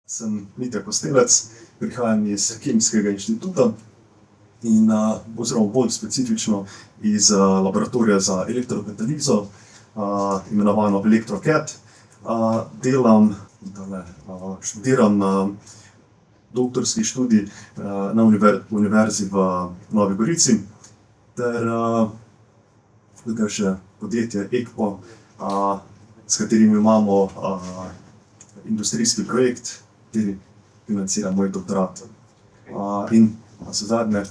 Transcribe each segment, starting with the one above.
Sem Mitja Kostelec, prihajam iz Kemijskega inštituta in oziroma bolj specifično iz laboratorija za elektrokatalizo, imenovano ElectroCat. Študiram doktorski študij na Univerzi v Novi Gorici ter tukaj še podjetje EKPO, s katerim imamo industrijski projekt, ki financira moj doktorat. In navsezadnje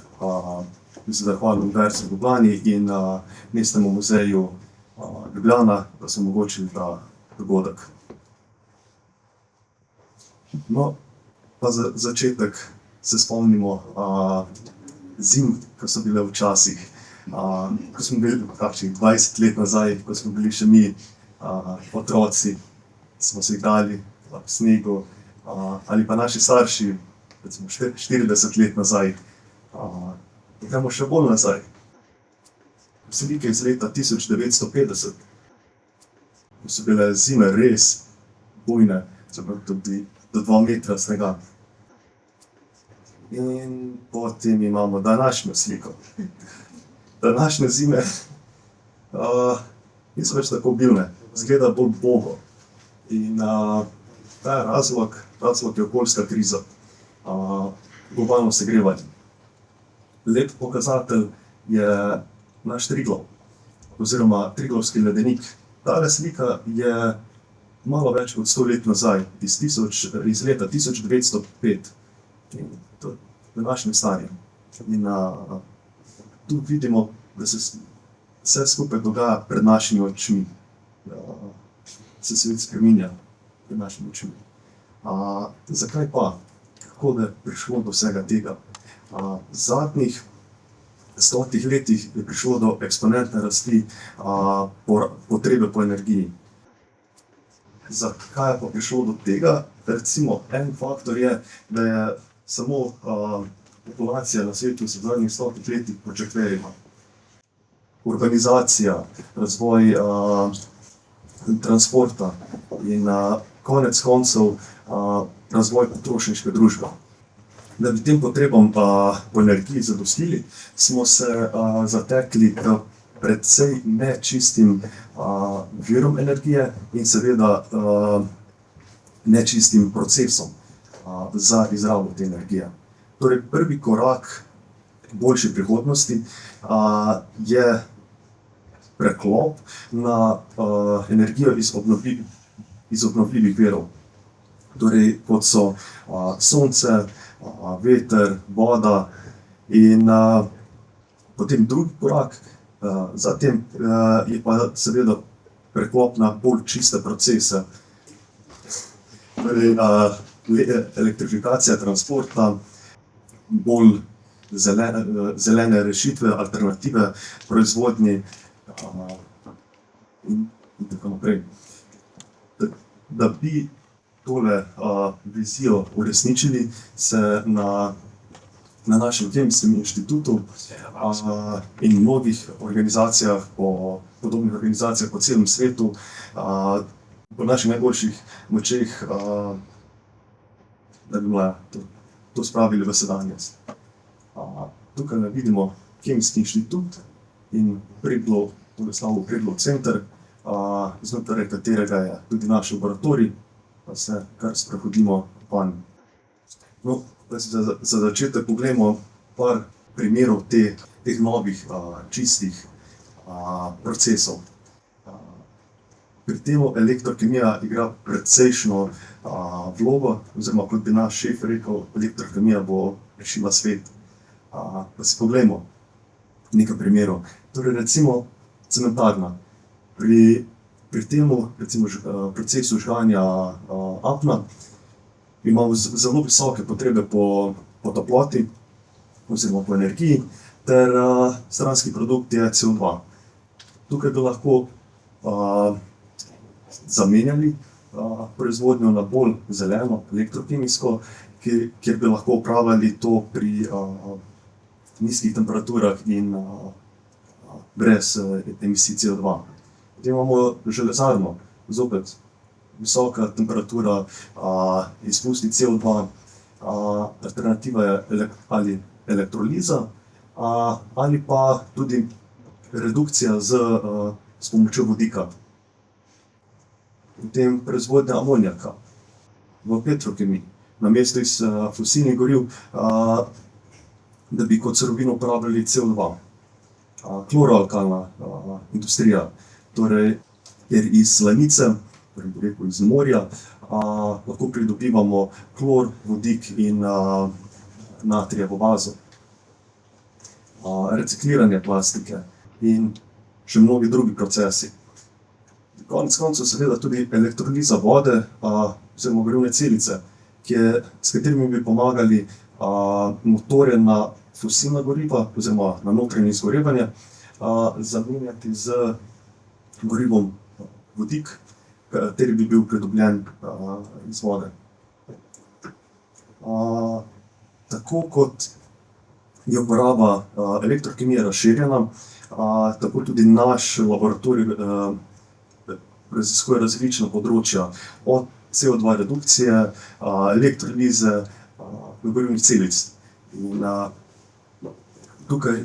bi se zahvalil Univerzi v Ljubljani in Mestnemu muzeju Ljubljana, da so omogočili ta dogodek. No, pa za začetek se spomnimo zim, ko so bile včasih, ko smo bili kakšnih 20 let nazaj, ko smo bili še mi otroci, smo se igrali v snegu, ali pa naši starši, recimo 40 let nazaj. Gremo še bolj nazaj. Slike iz leta 1950, ko so bile zime res bujne, tudi do 2 metra snega. In potem imamo današnjo sliko. Današnje zime niso več tako obilne, izgleda bolj ubogo. In ta razlog je okoljska kriza, globalno segrevanje. Lep pokazatelj je naš Triglav, oziroma Triglavski ledenik. Tale slika je malo več kot 100 let nazaj, iz leta 1905. In to je današnje stanje. In tu vidimo, da se vse skupaj dogaja pred našimi očmi. Se svet spreminja pred našimi očmi. Zakaj pa? Kako da je prišlo do vsega tega? V zadnjih 100 letih je prišlo do eksponentne rasti potrebe po energiji. Zakaj je pa prišlo do tega? Recimo, en faktor je, da je samo populacija na svetu v zadnjih 100 letih početverila. Urbanizacija, razvoj transporta in konec koncev razvoj potrošniške družbe. Da bi tem potrebam po energiji zadostili, smo se zatekli k precej nečistim virom energije in seveda nečistim procesom za izrabo te energije. Torej, prvi korak k boljši prihodnosti je preklop na energijo iz obnovljivih virov. Torej, kot so sonce, veter, voda in potem drugi korak, zatem je pa seveda preklop na bolj čiste procese. Torej, elektrifikacija transporta, bolj zelene rešitve, alternative proizvodnji in tako naprej. Da bi tole vizijo uresničili, se na našem Kemijskem inštitutu in mnogih organizacijah, podobnih organizacijah po celem svetu, po naših najboljših močeh, da bi to spravili v sedanjost. Tukaj vidimo Kemijski inštitut in Preglov center, znotraj katerega je tudi naš laboratorij, pa se kar sprehodimo vanj. No, da si za začetek poglejmo par primerov teh novih čistih procesov. Pri tem elektrokemija igra precejšnjo vlogo, oziroma kot bi naš šef rekel, elektrokemija bo rešila svet. Pa si poglejmo nekaj primerov. Torej, recimo cementarna. Pri tem procesu žganja apna imamo zelo visoke potrebe po toploti oziroma po energiji ter stranski produkt je CO2. Tukaj bi lahko zamenjali proizvodnjo na bolj zeleno, elektrokemijsko, kjer bi lahko opravljali to pri nizkih temperaturah in brez emisij CO2. Potem imamo železarno, zopet visoka temperatura, izpusti CO2. Alternativa je ali elektroliza, ali pa tudi redukcija s pomočjo vodika. Potem proizvodnja amonijaka v petrokemiji. Namesto iz fosilnih goriv, da bi kot surovino uporabljali CO2. Kloroalkalna industrija, torej kjer iz slanice, torej bi rekel iz morja, lahko pridobivamo klor, vodik in natrijevo bazo. Recikliranje plastike in še mnogi drugi procesi. Konec koncev seveda tudi elektroliza vode, oziroma gorivne celice, s katerimi bi pomagali motorje na fosilna goriva oziroma na notranje izgorevanje, zamenjati z gorivom vodik, kateri bi bil pridobljen iz vode. Tako kot je uporaba elektrokemije razširjena, tako tudi naš laboratorij raziskuje različna področja, od CO2 redukcije, elektrolize, gorivnih celic. In tukaj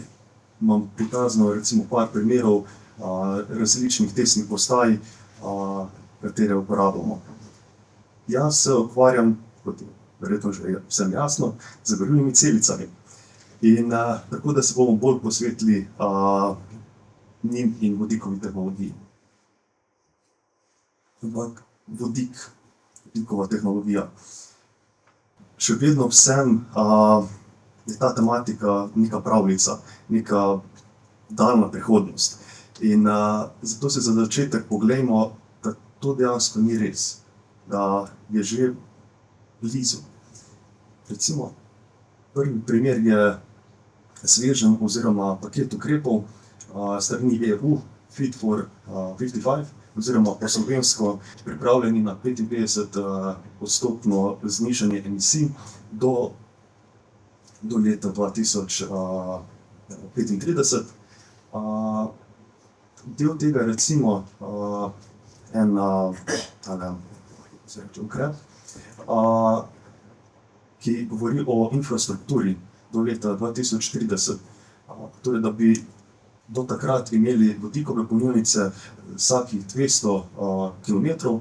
imam prikazano recimo par primerov različnih testnih postaj, katere uporabljamo. Jaz se ukvarjam, kot je verjetno že vsem jasno, z gorivnimi celicami. In tako da se bomo bolj posvetili njim in vodikovi tehnologiji. Ampak vodikova tehnologija. Še vedno vsem je ta tematika neka pravljica, neka daljna prihodnost. In zato se za začetek poglejmo, da to dejansko ni res, da je že blizu. Recimo, prvi primer je sveženj oziroma paket ukrepov s strani EU Fit for 55, oziroma po slovensko pripravljeni na 55-odstotno znižanje emisij do leta 2035. Del tega je recimo ukrep, ki govori o infrastrukturi do leta 2030. Torej, da bi do takrat imeli vodikove polnilnice vsakih 200 kilometrov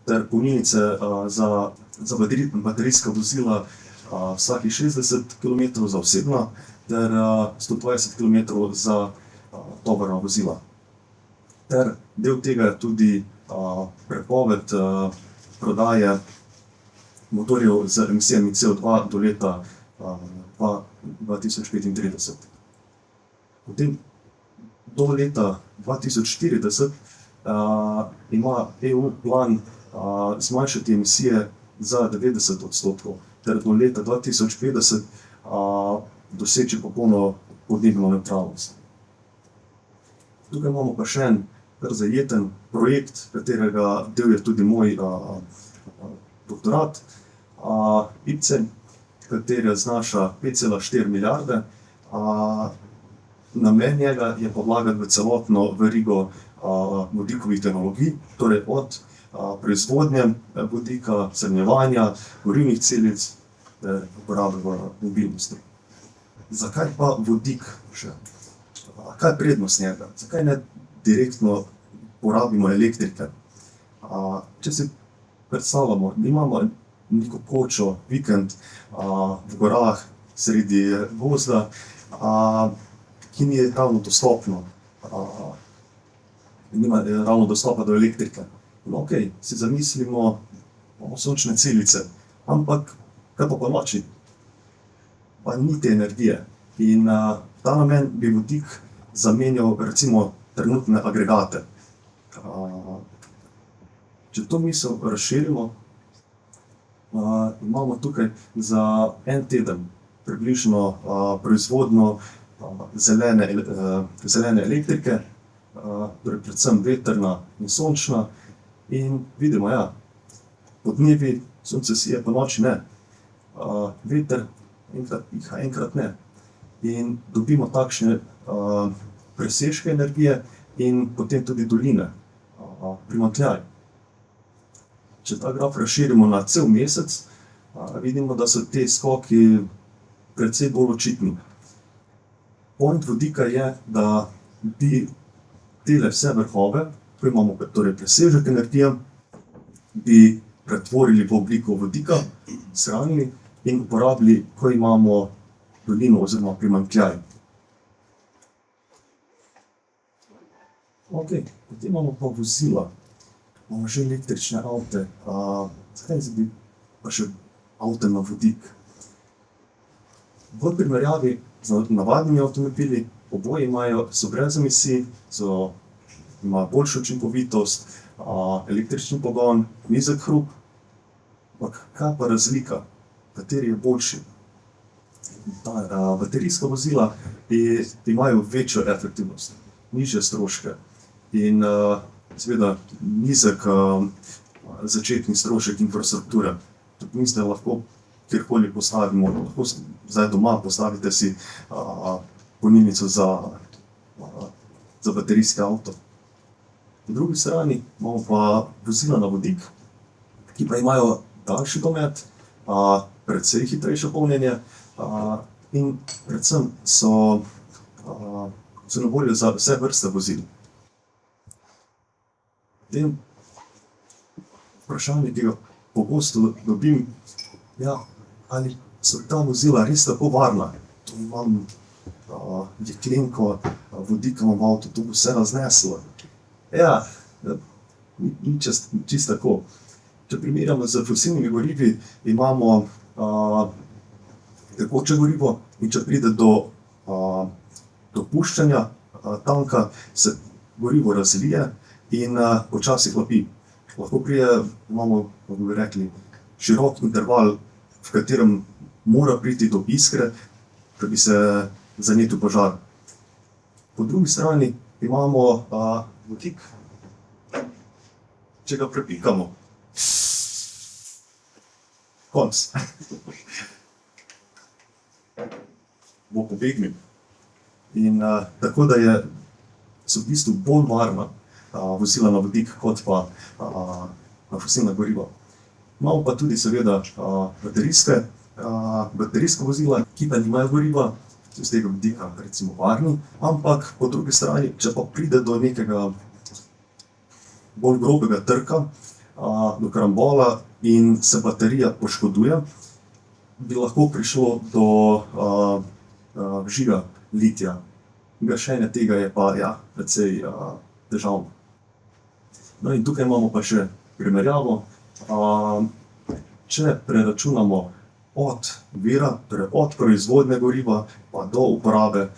ter polnilnice za baterijska vozila vsakih 60 kilometrov za osebna ter 120 kilometrov za tovorna vozila. Ter del tega je tudi prepoved prodaje motorjev z emisijami CO2 do leta 2035. Potem do leta 2040 ima EU plan zmanjšati emisije za 90% ter do leta 2050 doseči popolno podnebno nevtralnost. Tukaj imamo pa še en kar zajeten projekt, katerega del je tudi moj doktorat, IPCEI, kateri znaša 5,4 milijarde. Namen njega je pa vlagati v celotno verigo vodikovih tehnologij, torej od proizvodnje vodika, shranjevanja, gorivnih celic ter uporabe v mobilnosti. Zakaj pa vodik še? Kaj je prednost njega? Zakaj ne direktno porabimo elektrike? Če si predstavljamo, imamo neko kočo, vikend v gorah, sredi gozda, ki ni ravno dostopno, nima ravno dostopa do elektrike. No, okej, si zamislimo, imamo sončne celice, ampak kaj pa ponoči? Pa ni te energije. In ta namen bi vodik zamenjal recimo trenutne agregate. Če to misel razširimo, imamo tukaj za en teden približno proizvodnjo zelene elektrike, torej predvsem vetrna in sončna. In vidimo, ja, podnevi sonce sije, ponoči ne. Veter enkrat piha, enkrat ne. In dobimo takšne presežke energije in potem tudi doline, primanjkljaj. če ta graf razširimo na cel mesec, vidimo, da so ti skoki precej bolj očitni. Point vodika je, da bi tele vse vrhove, ko imamo torej presežek energije, bi pretvorili v obliko vodika, shranili in uporabili, ko imamo dolino oziroma primanjkljaj. Okej, potem imamo pa vozila. Imamo že električne avte. Zakaj bi pa še avte na vodik? V primerjavi z navadnimi avtomobili, oboji so brez emisij, imajo boljšo učinkovitost, električni pogon, nizek hrup. Ampak kaj pa razlika? Kateri je boljši? Baterijska vozila imajo večjo efektivnost, nižje stroške in seveda nizek začetni strošek infrastrukture. To pomeni, da lahko kjerkoli postavimo, lahko zdaj doma postavite si polnilnico za baterijski avto. Po drugi strani imamo pa vozila na vodik, ki pa imajo daljši domet, precej hitrejše polnjenje in predvsem so na voljo za vse vrste vozil. Potem vprašanje, ki ga pogosto dobim, ali so ta vozila res tako varna? Tu imam jeklenko vodika v avtu, to bo vse razneslo. Ni čisto tako. Če primerjamo z fosilnimi gorivi, imamo tekoče gorivo in če pride do puščanja tanka, se gorivo razlije in počasi hlapi. Lahko imamo, kako bi rekli, širok interval, v katerem mora priti do iskre, da bi se zanetil požar. Po drugi strani imamo vodik, če ga prepikamo. Konc. Bo pobegnil. In tako da so v bistvu bolj varna vozila na vodik, kot pa na fosilna goriva. Imamo pa tudi seveda baterijska vozila, ki pa nimajo goriva, so z tega vidika recimo varni, ampak po drugi strani, če pa pride do nekega bolj grobega trka, do karambola in se baterija poškoduje, bi lahko prišlo do vžiga litija. Gašenje tega je pa precej težavno. No in tukaj imamo pa še primerjavo. Če preračunamo od vira, torej od proizvodnje goriva pa do uporabe,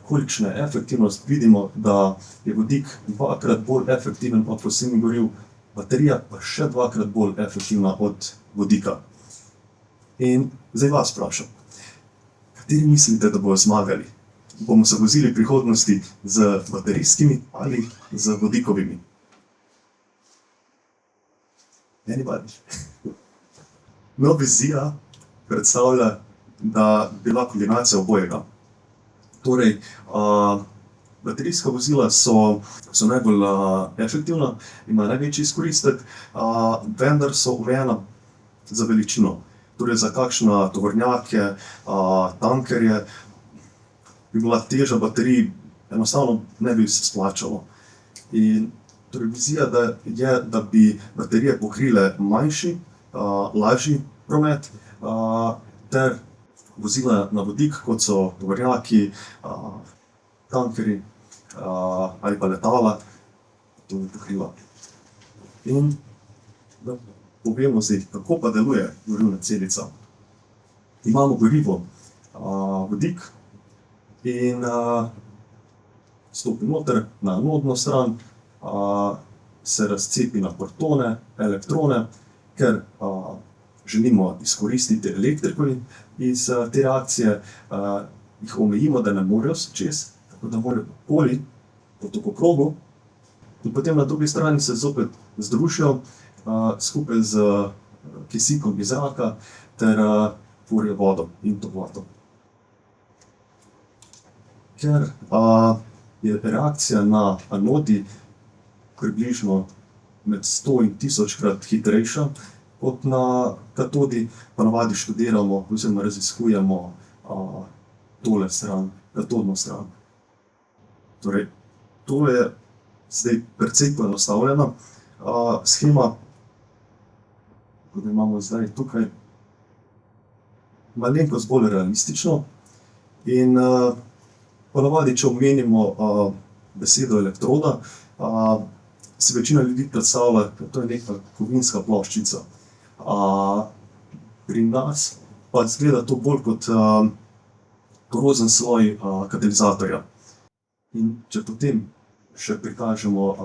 kolikšna je efektivnost, vidimo, da je vodik 2-krat bolj efektiven od fosilnih goriv, baterija pa še 2-krat bolj efektivna od vodika. In zdaj vas vprašam, kateri mislite, da bodo zmagali? Bomo se vozili v prihodnosti z baterijskimi ali z vodikovimi? Anybody? No, vizija predstavlja, da bi bila kombinacija obojega. Torej, baterijska vozila so najbolj efektivna, imajo največji izkoristek, vendar so omejena za veličino. Torej, za kakšne tovornjake, tankerje bi bila teža baterij enostavno ne bi se splačalo. In torej vizija je, da bi baterije pokrile manjši, lažji promet, ter vozila na vodik, kot so tovornjaki, tankerji ali pa letala, to bi pokrila. In da povemo zdaj, kako pa deluje gorivna celica. Imamo gorivo vodik in stopi noter na anodno stran, se razcepi na protone, elektrone, ker želimo izkoristiti elektriko iz te reakcije, jih omejimo, da ne morejo čez, tako da morajo okoli po tokokrogu, in potem na drugi strani se zopet združijo skupaj z kisikom iz zraka ter tvorijo vodo in toploto. Ker je reakcija na anodi približno med 100 in 1000-krat hitrejša kot na katodi. Ponavadi študiramo oziroma raziskujemo tole stran, katodno stran. Torej, tole je zdaj precej poenostavljena shema, tako da imamo zdaj tukaj malenkost bolj realistično. In ponavadi, če omenimo besedo elektroda, si večina ljudi predstavlja, da to je neka kovinska ploščica. Pri nas pa izgleda to bolj kot porozen sloj katalizatorja. In če potem še prikažemo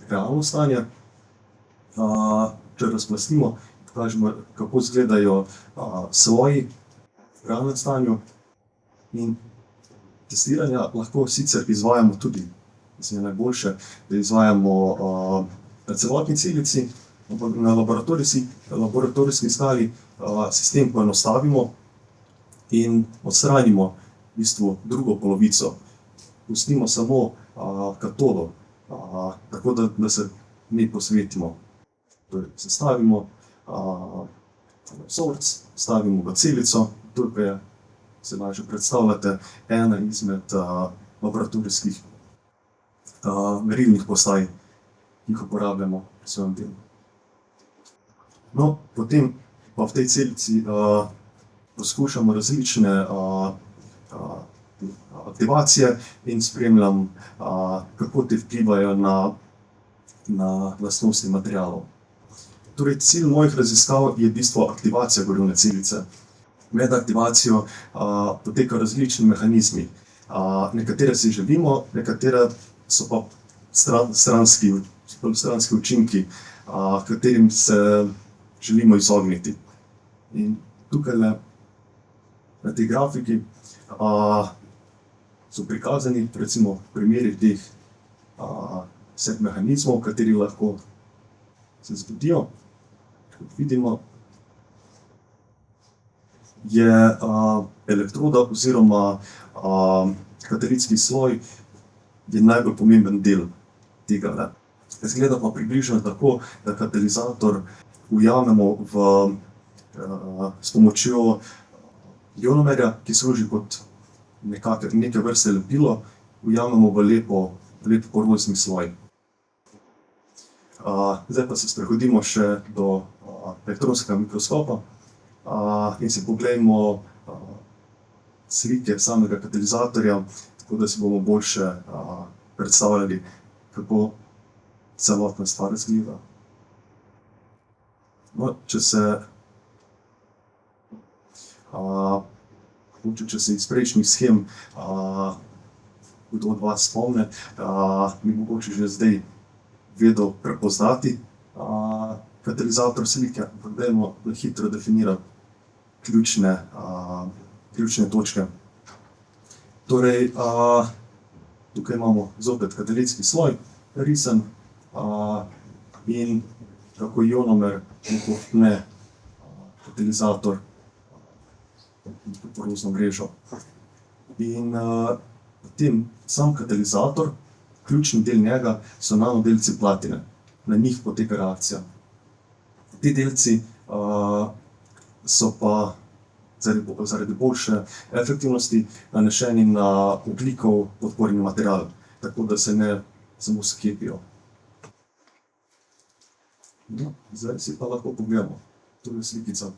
realno stanje, če razplastimo, pokažemo, kako izgledajo sloji v realnem stanju. In testiranja lahko sicer izvajamo tudi, mislim, je najboljše, da izvajamo na celotni celici, ampak na laboratorijski skali sistem poenostavimo in odstranimo v bistvu drugo polovico. Pustimo samo katodo, tako da se ne posvetimo. Torej, sestavimo vzorec, stavimo v celico, tukaj je, se lažje predstavljate, ena izmed laboratorijskih merilnih postaj, ki jih uporabljamo pri svojem delu. No, potem pa v tej celici poskušamo različne aktivacije in spremljam, kako te vplivajo na lastnosti materialov. Torej, cilj mojih raziskav je v bistvu aktivacija gorivne celice. Med aktivacijo potekajo različni mehanizmi. Nekatere si želimo, nekatere so pa stranski učinki, katerim se želimo izogniti. In tukajle na tej grafiki so prikazani recimo primeri teh vseh mehanizmov, kateri lahko se zgodijo. Kot vidimo, je elektroda oziroma katalitski sloj je najbolj pomemben del tega. Izgleda pa približno tako, da katalizator ujamemo s pomočjo ionomerja, ki služi kot neke vrste lepilo, ujamemo v lep porozni sloj. Zdaj pa se sprehodimo še do elektronskega mikroskopa in si poglejmo slike samega katalizatorja, tako da si bomo boljše predstavljali, kako celotna stvar izgleda. No, če se iz prejšnjih shem kdo od vas spomne, bi mogoče že zdaj vedel prepoznati katalizator slike, ampak dajmo na hitro definirati ključne točke. Torej, tukaj imamo zopet katalitski sloj, risan, in kako ionomer vpne katalizator v porozno mrežo. In potem sam katalizator, ključni del njega so nanodelci platine. Na njih poteka reakcija. Ti delci so pa zaradi boljše efektivnosti nanešeni na ogljikov podporni material, tako da se ne samo skepijo. No, zdaj si pa lahko pogledamo tole slikico.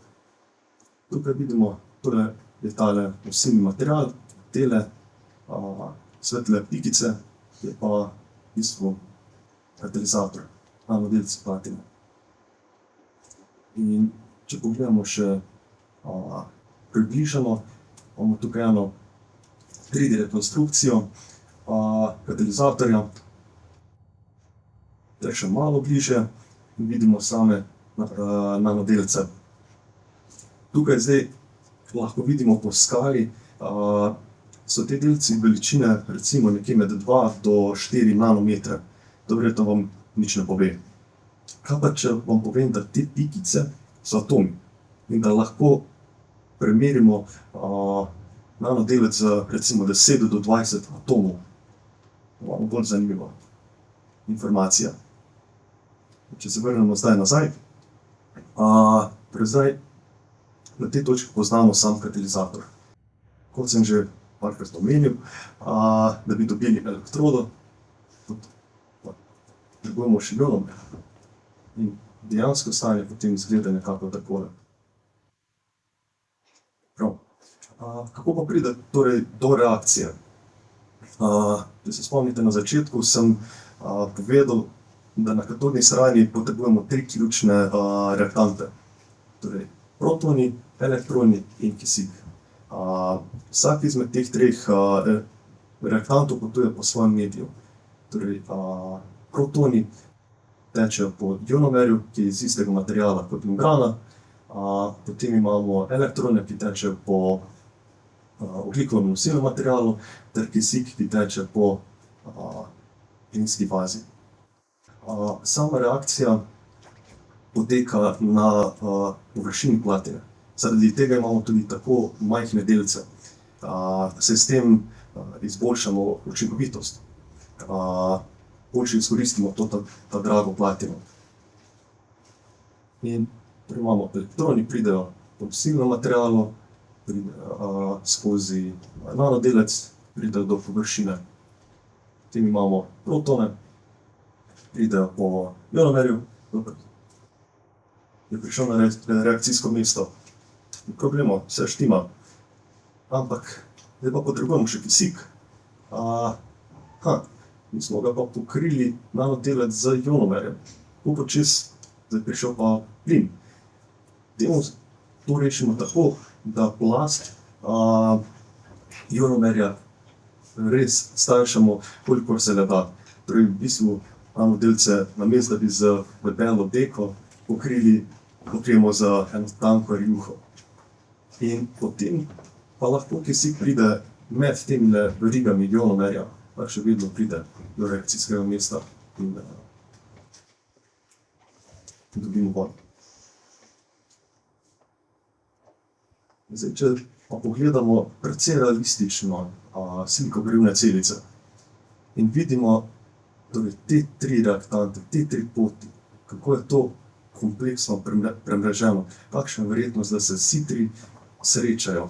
Tukaj vidimo, tole je tale nosilni material, tele svetle pikice je pa v bistvu katalizator, nanodelci platine. In če pogledamo še približano, imamo tukaj eno 3D rekonstrukcijo katalizatorja. Zdaj še malo bližje in vidimo same nanodelce. Tukaj zdaj lahko vidimo po skali, so te delci veličine recimo nekje med 2 do 4 nanometre. To verjetno vam nič ne pove. Kaj pa, če vam povem, da te pikice so atomi in da lahko premerimo nanodelec z recimo 10 do 20 atomov. Malo bolj zanimiva informacija. če se vrnemo zdaj nazaj, torej zdaj na tej točki poznamo sam katalizator. Kot sem že parkrat omenil, da bi dobili elektrodo, potrebujemo še ionomer. In dejansko stanje potem izgleda nekako takole. Prav. Kako pa pride torej do reakcije? Če se spomnite, na začetku sem povedal, da na katodni strani potrebujemo 3 ključne reaktante. Torej protoni, elektroni in kisik. Vsak izmed teh 3 reaktantov potuje po svojem mediju. Torej protoni tečejo po ionomerju, ki je iz istega materiala kot membrana, potem imamo elektrone, ki tečejo po ogljikovem nosilnem materialu, ter kisik, ki teče po plinski fazi. Sama reakcija poteka na površini platine. Zaradi tega imamo tudi tako majhne delce, saj s tem izboljšamo učinkovitost. Boljše izkoristimo ta drago platino. In torej imamo elektroni, pridejo po nosilnem materialu, skozi nanodelec pridejo do površine. Potem imamo protone, pridejo po ionomerju, je prišel na reakcijsko mesto. Ni problema, vse štima. Ampak zdaj pa potrebujemo še kisik. Mi smo ga pa pokrili nanodelec z ionomerjem. Kako počez zdaj prišel pa plin? Dajmo to rešimo tako, da plast ionomerja res stanjšamo, kolikor se le da. Torej v bistvu nanodelce, namesto da bi z debelo deko pokrijemo z eno tanko rjuho. In potem pa lahko kisik pride med temile verigami ionomerja, pa še vedno pride do reakcijskega mesta in dobimo vodo. Zdaj, če pa pogledamo precej realistično silikogorivne celice in vidimo torej te 3 reaktante, te 3 poti, kako je to kompleksno premreženo, kakšna je verjetnost, da se vsi 3 srečajo.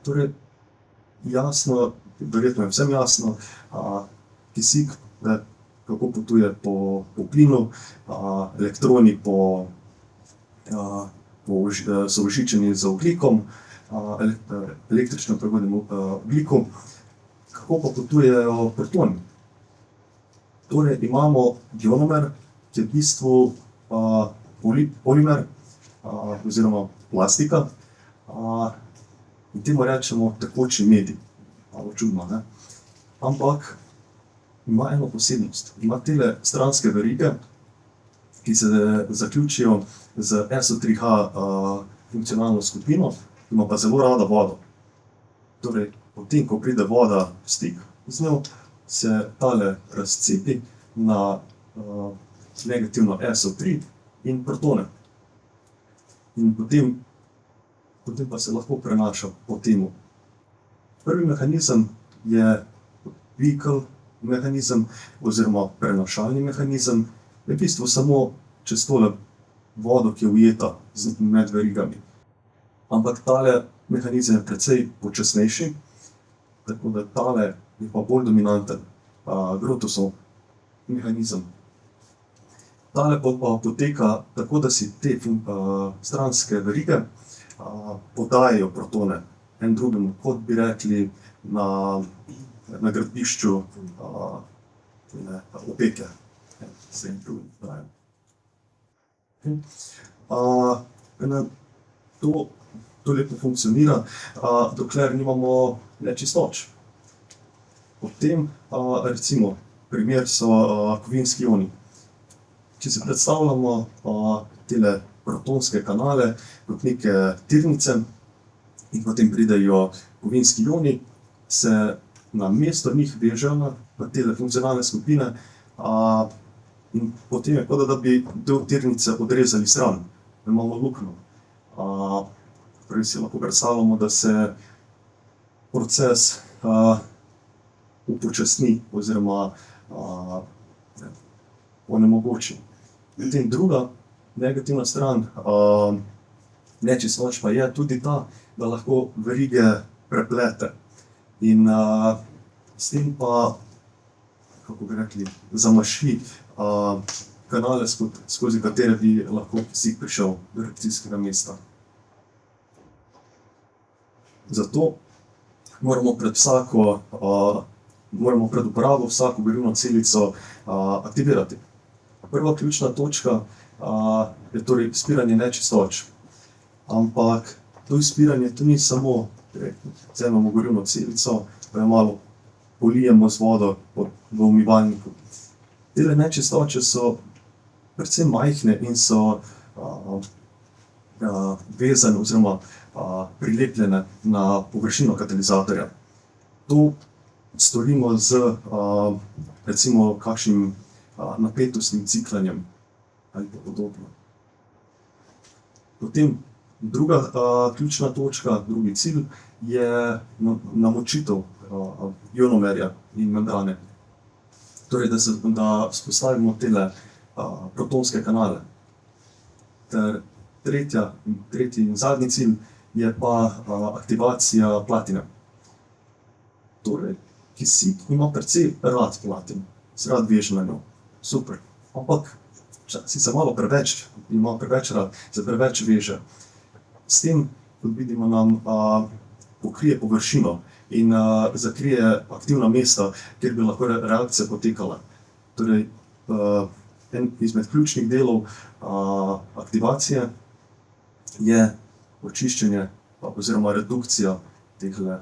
Torej, jasno, verjetno je vsem jasno, kisik, kako potuje po plinu, elektroni so ušičeni z ogljikom, električno prevodnemu ogljiku. Kako pa potujejo protoni? Torej imamo ionomer, ki je v bistvu polimer oziroma plastika, in temu rečemo tekoči medij. Malo čudno, ne? Ampak ima eno posebnost. Ima tele stranske verige, ki se zaključijo z SO3H funkcionalno skupino, ima pa zelo rada vodo. Torej, potem, ko pride voda v stik z njo, se tale razcepi na negativno SO3 in protone. In potem pa se lahko prenaša po temu. Prvi mehanizem je vehicle mehanizem oziroma prenašalni mehanizem. Je v bistvu samo čez tole vodo, ki je ujeta med verigami. Ampak tale mehanizem je precej počasnejši, tako da tale je pa bolj dominanten, Grotthusov mehanizem. Tale pa poteka tako, da si te stranske verige podajajo protone en drugemu, kot bi rekli na gradbišču opeke. Se en drugemu podajajo. To lepo funkcionira, dokler nimamo nečistoč. Potem, recimo, primer so kovinski ioni. Če si predstavljamo tele protonske kanale kot neke tirnice in potem pridejo kovinski ioni, se namesto njih vežejo v tele funkcionalne skupine, in potem je kot da bi del tirnice odrezali stran, da imamo luknjo. Torej si lahko predstavljamo, da se proces upočasni oziroma onemogoči. Potem druga negativna stran nečistoč pa je tudi ta, da lahko verige preplete. In s tem pa, kako bi rekli, zamaši kanale, skozi katere bi lahko kisik prišel do reakcijskega mesta. Zato moramo pred uporabo vsako gorivno celico aktivirati. Prva ključna točka je torej izpiranje nečistoč. Ampak to izpiranje to ni samo, vzamemo gorivno celico, pa jo malo polijemo z vodo v umivalniku. Tele nečistoče so precej majhne in so vezane oziroma prilepljene na površino katalizatorja. To storimo z recimo kakšnim napetostnim ciklanjem ali pa podobno. Potem druga ključna točka, drugi cilj je namočitev ionomerja in membrane. Torej, da vzpostavimo tele protonske kanale. Ter tretji in zadnji cilj je pa aktivacija platine. Torej, kisik ima precej rad platino, se rad veže na njo. Super. Ampak sicer malo preveč, ima preveč rad, se preveč veže. S tem, kot vidimo, nam pokrije površino in zakrije aktivna mesta, kjer bi lahko reakcija potekala. Torej, en izmed ključnih delov aktivacije je očiščenje oziroma redukcija tehle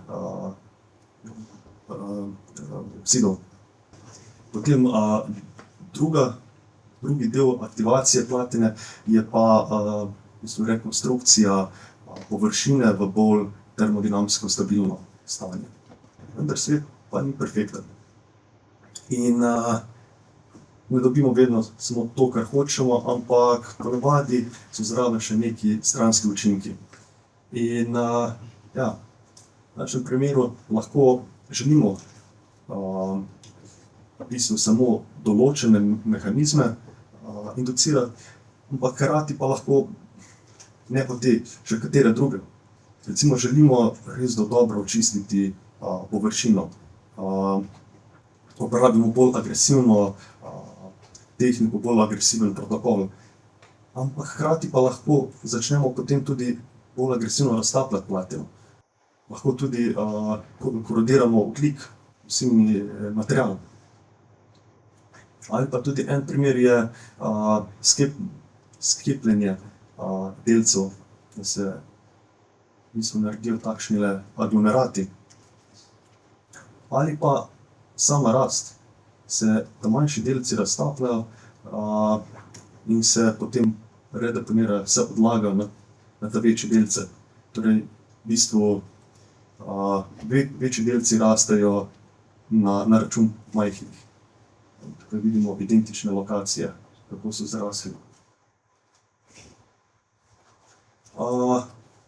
oksidov. Potem drugi del aktivacije platine je pa rekonstrukcija površine v bolj termodinamsko stabilno stanje. Vendar svet pa ni perfekten. In ne dobimo vedno samo to, kar hočemo, ampak ponavadi so zraven še neki stranski učinki. In v našem primeru lahko želimo v bistvu samo določene mehanizme inducirati, ampak hkrati pa lahko nehote še katere druge. Recimo želimo res dobro očistiti površino. Uporabimo bolj agresivno tehniko, bolj agresiven protokol. Ampak hkrati pa lahko začnemo potem tudi bolj agresivno raztapljati platino. Lahko tudi korodiramo ogljik, fosilni material. Ali pa tudi en primer je skepljenje delcev, da se v bistvu naredijo takšnile aglomerati. Ali pa sama rast. Se ta manjši delci raztapljajo in se potem redeponirajo, se odlagajo na te večje delce. Torej, v bistvu večji delci rastejo na račun majhnih. Tukaj vidimo identične lokacije, kako so zrasli.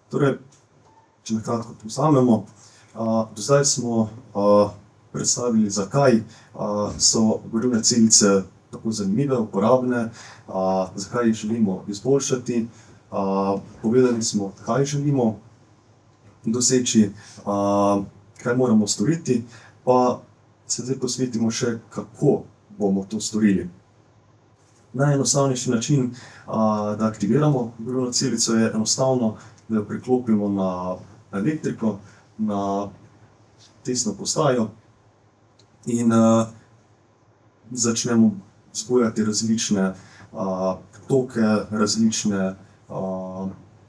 Torej, če nekako povzamemo, do zdaj smo predstavili, zakaj so gorivne celice tako zanimive, uporabne, zakaj jih želimo izboljšati. Povedali smo, kaj želimo doseči, kaj moramo storiti, pa se zdaj posvetimo še, kako bomo to storili. Najenostavnejši način, da aktiviramo gorivno celico, je enostavno, da jo priklopimo na elektriko, na testno postajo in začnemo vzbujati različne toke, različne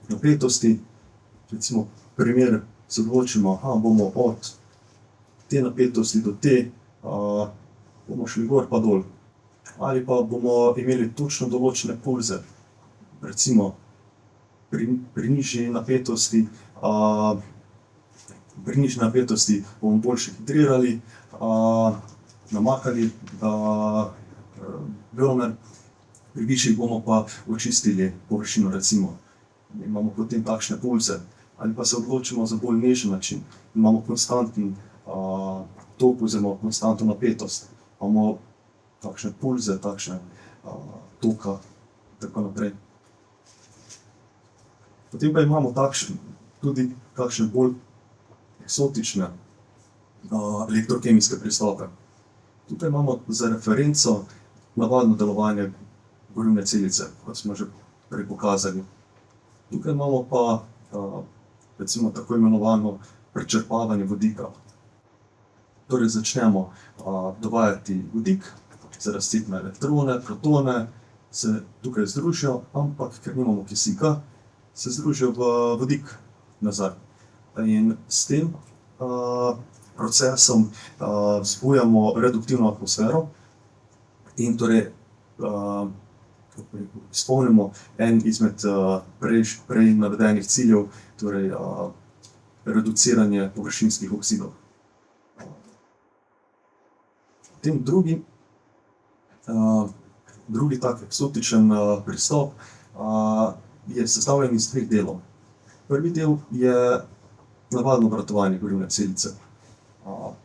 napetosti. Recimo primer, se odločimo, bomo od te napetosti do te, bomo šli gor pa dol. Ali pa bomo imeli točno določene pulze. Recimo pri nižji napetosti bomo boljše hidrirali, namakali ionomer, pri višjih bomo pa očistili površino, recimo. Imamo potem takšne pulze. Ali pa se odločimo za bolj nežen način. Imamo konstanten tok oziroma konstantno napetost. Imamo takšne pulze, takšne toka tako naprej. Potem pa imamo tudi kakšne bolj eksotične elektrokemijske pristope. Tukaj imamo za referenco navadno delovanje gorivne celice, kot smo že prej pokazali. Tukaj imamo pa recimo tako imenovano prečrpavanje vodika. Torej začnemo dovajati vodik, se razcepne elektrone, protone, se tukaj združijo, ampak ker nimamo kisika, se združijo v vodik nazaj. In s tem procesom vzbujamo reduktivno atmosfero in torej izpolnimo en izmed prej navedenih ciljev, torej reduciranje površinskih oksidov. Potem drugi tak eksotičen pristop je sestavljen iz 2 delov. Prvi del je navadno obratovanje gorivne celice.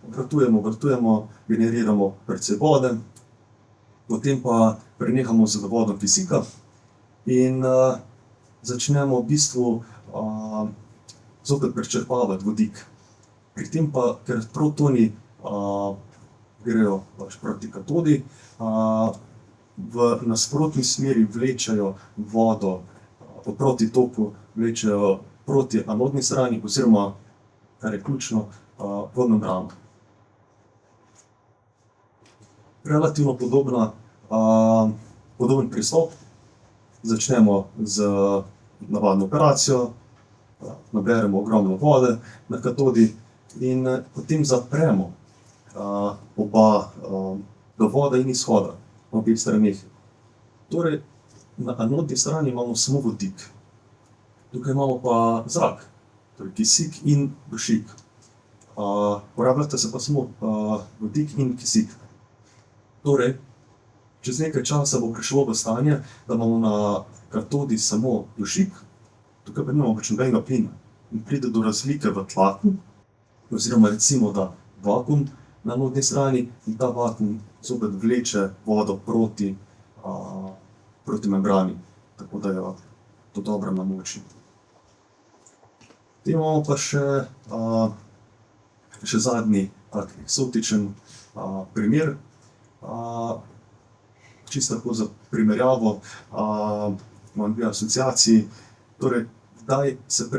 Obratujemo, generiramo precej vode, potem pa prenehamo z dovodom kisika in začnemo v bistvu zopet prečrpavati vodik. Pri tem pa, ker protoni grejo proti katodi, v nasprotni smeri vlečejo vodo proti toku, vlečejo proti anodni strani oziroma, kar je ključno, v membrano. Relativno podoben pristop. Začnemo z navadno operacijo, naberemo ogromno vode na katodi in potem zapremo oba dovoda in izhoda na obeh straneh. Torej, na anodni strani imamo samo vodik. Tukaj imamo pa zrak, torej kisik in dušik. Uporabljata se pa samo vodik in kisik. Torej, čez nekaj časa bo prišlo v stanje, da imamo na katodi samo dušik, tukaj pa nimamo več nobenega plina. In pride do razlike v tlaku, oziroma recimo, da vakuum na anodni strani in ta vakuum zopet vleče vodo proti membrani, tako da jo to dobro namoči. Potem imamo pa še zadnji tak eksotičen primer. Čisto tako za primerjavo, imam 2 asociaciji. Torej, kdaj se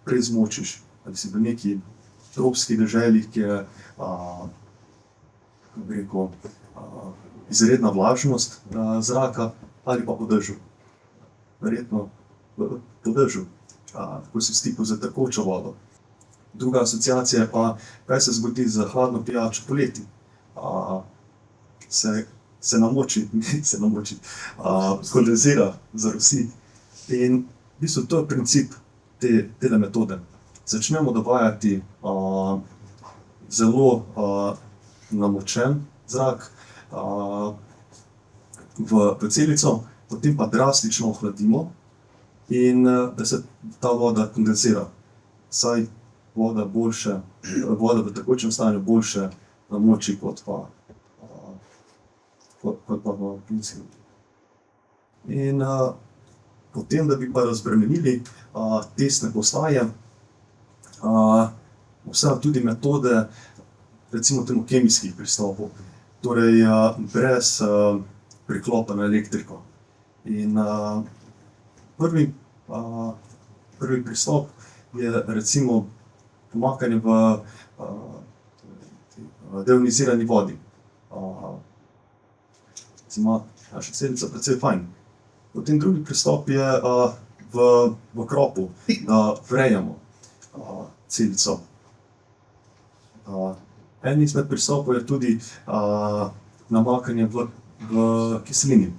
prej zmočiš? Ali si v neki tropski deželi, ki je, kako bi rekel, izredna vlažnost zraka, ali pa po dežju? Verjetno po dežju, ko si v stiku s tekočo vodo. Druga asociacija je pa, kaj se zgodi s hladno pijačo poleti. Se namoči, kondenzira, zarosi. In v bistvu to je princip tele metode. Začnemo dovajati zelo namočen zrak v celico, potem pa drastično ohladimo in da se ta voda kondenzira. Saj voda v tekočem stanju boljše namoči kot pa v plinskem. In potem, da bi pa razbremenili testne postaje, obstajajo tudi metode, recimo temu kemijskih pristopov, torej brez priklopa na elektriko. In prvi pristop je recimo pomakanje v deionizirani vodi. Recimo, naša celica precej fajn. Potem drugi pristop je v kropu, da vrejemo celico. En izmed pristopov je tudi namakanje v kislini.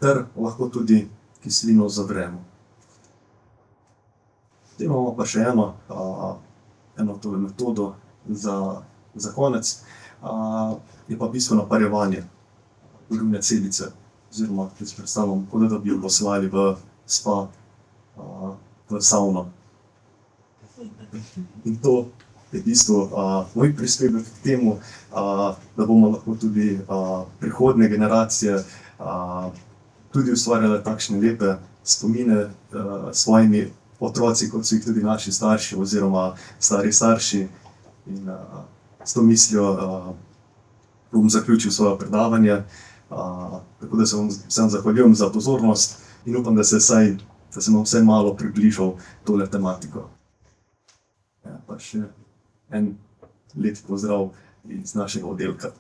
Ter lahko tudi kislino zavremo. Potem imamo pa še eno tole metodo za konec, je pa v bistvu naparjevanje gorivne celice. Oziroma, če si predstavljam, kot da bi jo poslali v spa, v savno. In to je v bistvu moj prispevek k temu, da bomo lahko tudi prihodnje generacije tudi ustvarjala takšne lepe spomine s svojimi otroci, kot so jih tudi naši starši oziroma stari starši. In s to mislijo bom zaključil svoje predavanje. Tako da se vam vsem zahvaljujem za pozornost in upam, da sem vam vsaj malo približal tole tematiko. Ja, pa še en lep pozdrav iz našega oddelka.